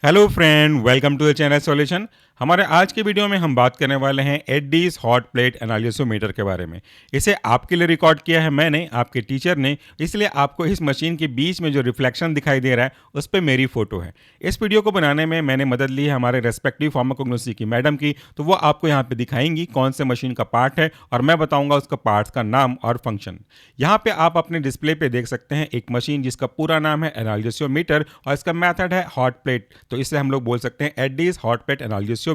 Hello friend, welcome to the channel solution. हमारे आज के वीडियो में हम बात करने वाले हैं एडीज हॉट प्लेट एनालिसोमीटर के बारे में। इसे आपके लिए रिकॉर्ड किया है मैंने, आपके टीचर ने, इसलिए आपको इस मशीन के बीच में जो रिफ्लेक्शन दिखाई दे रहा है उस पर मेरी फोटो है। इस वीडियो को बनाने में मैंने मदद ली है हमारे रेस्पेक्टिव फार्माकोग्नोसी की मैडम की, तो वो आपको यहाँ पे दिखाएंगी कौन से मशीन का पार्ट है और मैं बताऊंगा उसका पार्ट्स का नाम और फंक्शन। यहाँ पे आप अपने डिस्प्ले पे देख सकते हैं एक मशीन जिसका पूरा नाम है एनालिसोमीटर और इसका मेथड है हॉट प्लेट, तो इसे हम लोग बोल सकते हैं एडीज हॉट प्लेट एनालिसोमीटर।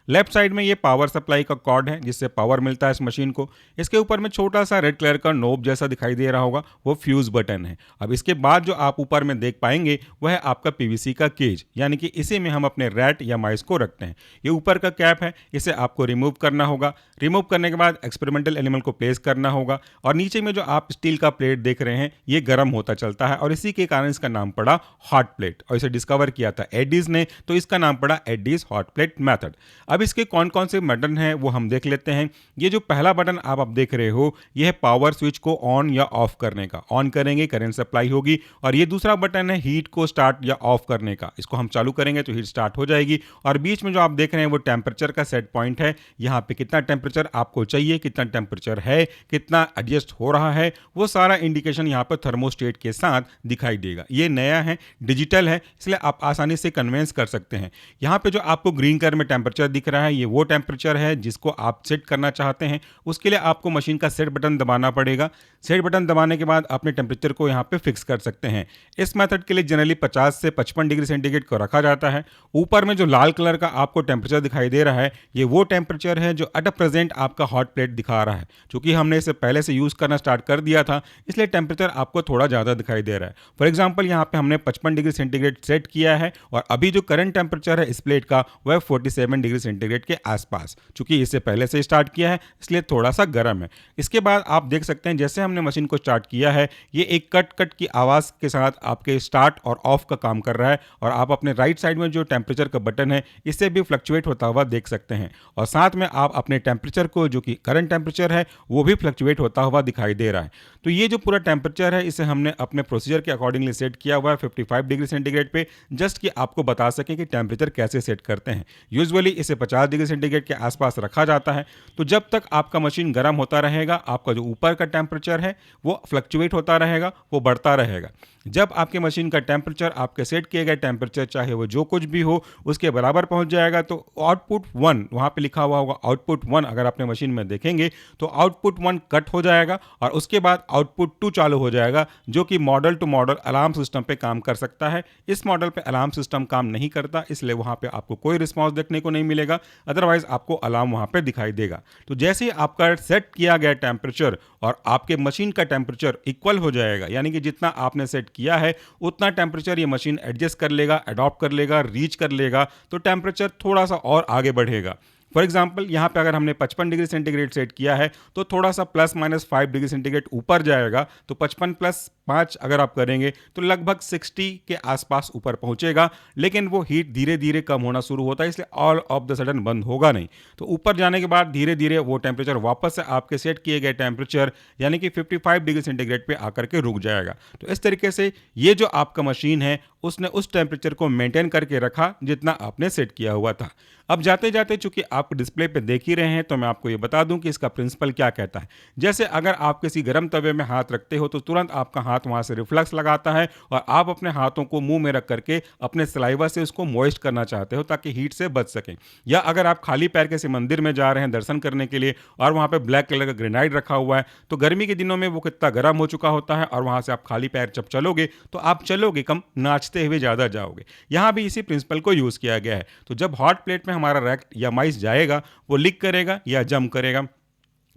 लेफ्ट साइड में ये पावर सप्लाई का कॉर्ड है जिससे पावर मिलता है इस मशीन को। इसके ऊपर में छोटा सा रेड कलर का नोब जैसा दिखाई दे रहा होगा, वो फ्यूज बटन है। अब इसके बाद जो आप ऊपर में देख पाएंगे वह है आपका पीवीसी का केज, यानी कि इसी में हम अपने रैट या माइस को रखते हैं। ये ऊपर का कैप है, इसे आपको रिमूव करना होगा। रिमूव करने के बाद एक्सपेरिमेंटल एनिमल को प्लेस करना होगा और नीचे में जो आप स्टील का प्लेट देख रहे हैं ये गर्म होता चलता है और इसी के कारण इसका नाम पड़ा हॉट प्लेट और इसे डिस्कवर किया था एडीज ने, तो इसका नाम पड़ा एडीज हॉट प्लेट मेथड। अब इसके कौन कौन से बटन हैं वो हम देख लेते हैं। ये जो पहला बटन आप देख रहे हो ये है पावर स्विच को ऑन या ऑफ करने का। ऑन करेंगे करंट सप्लाई होगी। और ये दूसरा बटन है हीट को स्टार्ट या ऑफ करने का। इसको हम चालू करेंगे तो हीट स्टार्ट हो जाएगी। और बीच में जो आप देख रहे हैं वो टेम्परेचर का सेट पॉइंट है। यहाँ पे कितना टेम्परेचर आपको चाहिए, कितना टेम्परेचर है, कितना एडजस्ट हो रहा है, वो सारा इंडिकेशन यहाँ पर थर्मोस्टेट के साथ दिखाई देगा। ये नया है, डिजिटल है, इसलिए आप आसानी से कन्वेंस कर सकते हैं। यहाँ पे जो आपको ग्रीन कलर में टेम्परेचर दिख रहा है ये वो टेम्परेचर है जिसको आप सेट करना चाहते हैं। उसके लिए आपको मशीन का सेट बटन दबाना पड़ेगा। सेट बटन दबाने के बाद अपने टेम्परेचर को यहाँ पे फिक्स कर सकते हैं। इस मेथड के लिए जनरली 50 से 55 डिग्री सेंटीग्रेड को रखा जाता है। ऊपर में जो लाल कलर का आपको टेम्परेचर दिखाई दे रहा है ये वो टेम्परेचर है जो एट प्रेजेंट आपका हॉट प्लेट दिखा रहा है। चूंकि हमने इसे पहले से यूज करना स्टार्ट कर दिया था इसलिए टेम्परेचर आपको थोड़ा ज़्यादा दिखाई दे रहा है। फॉर एग्जाम्पल यहाँ पे हमने 55 डिग्री सेंटीग्रेड सेट किया है और अभी जो करंट टेम्परेचर है इस प्लेट का वह 47 डिग्री सेंटीग्रेड के आसपास। चूंकि इसे पहले से स्टार्ट किया है इसलिए थोड़ा सा गर्म है। इसके बाद आप देख सकते हैं जैसे हमने मशीन को स्टार्ट किया है ये एक कट कट की आवाज़ के साथ आपके स्टार्ट और ऑफ का काम कर रहा है। और आप अपने राइट साइड में जो टेम्परेचर का बटन है इससे भी फ्लक्चुएट होता हुआ देख सकते हैं। और साथ में आप अपने टेम्परेचर को जो कि करंट टेम्परेचर है वो भी फ्लक्चुएट होता हुआ दिखाई दे रहा है। तो ये जो पूरा टेम्परेचर है इसे हमने अपने प्रोसीजर के अकॉर्डिंगली सेट किया हुआ है 55 डिग्री सेंटीग्रेड पे, जस्ट कि आपको बता सकें कि टेम्परेचर कैसे सेट करते हैं। यूजुअली इसे 50 डिग्री सेंटीग्रेड के आसपास रखा जाता है। तो जब तक आपका मशीन गर्म होता रहेगा आपका जो ऊपर का टेम्परेचर है वो फ्लक्चुएट होता रहेगा, वो बढ़ता रहेगा। जब आपके मशीन का टेम्परेचर आपके सेट किए गए टेम्परेचर चाहे वो जो कुछ भी हो उसके बराबर पहुंच जाएगा तो आउटपुट 1 वहाँ पे लिखा हुआ होगा आउटपुट 1। अगर अपने मशीन में देखेंगे तो आउटपुट 1 कट हो जाएगा और उसके बाद आउटपुट 2 चालू हो जाएगा जो कि model to model alarm system पे काम कर सकता है। इस मॉडल पे अलार्म सिस्टम काम नहीं करता इसलिए वहाँ पे आपको कोई रिस्पॉन्स देखने को नहीं मिलेगा, अदरवाइज आपको अलार्म वहाँ पे दिखाई देगा। तो जैसे ही आपका सेट किया गया टेम्परेचर और आपके मशीन का टेम्परेचर इक्वल हो जाएगा, यानी कि जितना आपने सेट किया है उतना टेम्परेचर ये मशीन एडजस्ट कर लेगा, अडॉप्ट कर लेगा, रीच कर लेगा, तो टेम्परेचर थोड़ा सा और आगे बढ़ेगा। फॉर एग्जाम्पल यहाँ पे अगर हमने 55 डिग्री सेंटीग्रेड सेट किया है तो थोड़ा सा ±5 डिग्री सेंटीग्रेड ऊपर जाएगा। तो 55 + 5 अगर आप करेंगे तो लगभग 60 के आसपास ऊपर पहुंचेगा। लेकिन वो हीट धीरे धीरे कम होना शुरू होता है इसलिए ऑल ऑफ द सडन बंद होगा नहीं। तो ऊपर जाने के बाद धीरे धीरे वो टेम्परेचर वापस से आपके सेट किए गए टेम्परेचर यानी कि 55 डिग्री सेंटीग्रेड पे आकर के रुक जाएगा। तो इस तरीके से ये जो आपका मशीन है उसने उस टेम्परेचर को मेंटेन करके रखा जितना आपने सेट किया हुआ था। अब जाते जाते चूंकि आप डिस्प्ले पे देख ही रहे हैं तो मैं आपको ये बता दूं कि इसका प्रिंसिपल क्या कहता है। जैसे अगर आप किसी गर्म तवे में हाथ रखते हो तो तुरंत आपका हाथ वहां से रिफ्लेक्स लगाता है और आप अपने हाथों को मुंह में रख करके अपने सलाइवा से उसको मॉइस्ट करना चाहते हो ताकि हीट से बच सकें। या अगर आप खाली पैर किसी मंदिर में जा रहे हैं दर्शन करने के लिए और वहां पे ब्लैक कलर का ग्रेनाइट रखा हुआ है तो गर्मी के दिनों में वो कितना गर्म हो चुका होता है और वहां से आप खाली पैर जब चलोगे तो आप चलोगे कम, नाचते हुए ज्यादा जाओगे। यहां भी इसी प्रिंसिपल को यूज किया गया है। तो जब हॉट प्लेट में हमारा रैक या माइस जाएगा वो लीक करेगा या जम करेगा।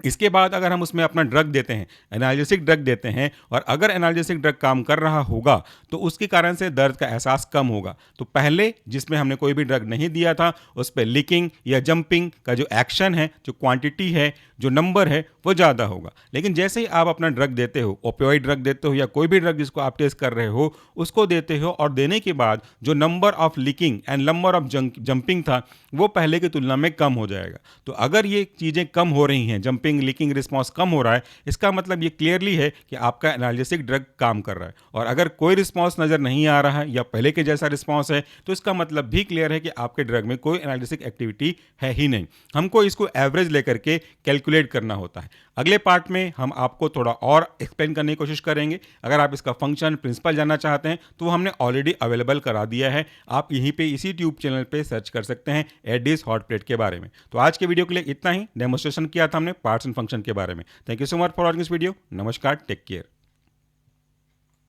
इसके बाद अगर हम उसमें अपना ड्रग देते हैं, एनाल्जेसिक ड्रग देते हैं, और अगर एनाल्जेसिक ड्रग काम कर रहा होगा तो उसके कारण से दर्द का एहसास कम होगा। तो पहले जिसमें हमने कोई भी ड्रग नहीं दिया था उस पर लीकिंग या जंपिंग का जो एक्शन है, जो क्वांटिटी है, जो नंबर है वो ज़्यादा होगा। लेकिन जैसे ही आप अपना ड्रग देते हो, ओपियोइड ड्रग देते हो या कोई भी ड्रग जिसको आप टेस्ट कर रहे हो उसको देते हो और देने के बाद जो number of leaking and number of jumping था वो पहले की तुलना में कम हो जाएगा। तो अगर ये चीज़ें कम हो रही हैं, जंपिंग जंपिंग लीकिंग रिस्पॉन्स कम हो रहा है, इसका मतलब ये क्लियरली है कि आपका एनाल्जेसिक ड्रग काम कर रहा है। और अगर कोई रिस्पॉन्स नज़र नहीं आ रहा है या पहले के जैसा रिस्पॉन्स है, तो इसका मतलब भी क्लियर है कि आपके ड्रग में कोई एनाल्जेसिक एक्टिविटी है ही नहीं। हमको इसको एवरेज लेकर के कैलकुलेट करना होता है। अगले पार्ट में हम आपको थोड़ा और एक्सप्लेन करने की कोशिश करेंगे। अगर आप इसका फंक्शन प्रिंसिपल जानना चाहते हैं तो वो हमने ऑलरेडी अवेलेबल करा दिया है। आप यहीं पे इसी ट्यूब चैनल पे सर्च कर सकते हैं एडीज हॉट प्लेट के बारे में। तो आज के वीडियो के लिए इतना ही। डेमोस्ट्रेशन किया था हमने पार्ट्स एंड फंक्शन के बारे में। Thank you so much for watching this video. नमस्कार, टेक केयर।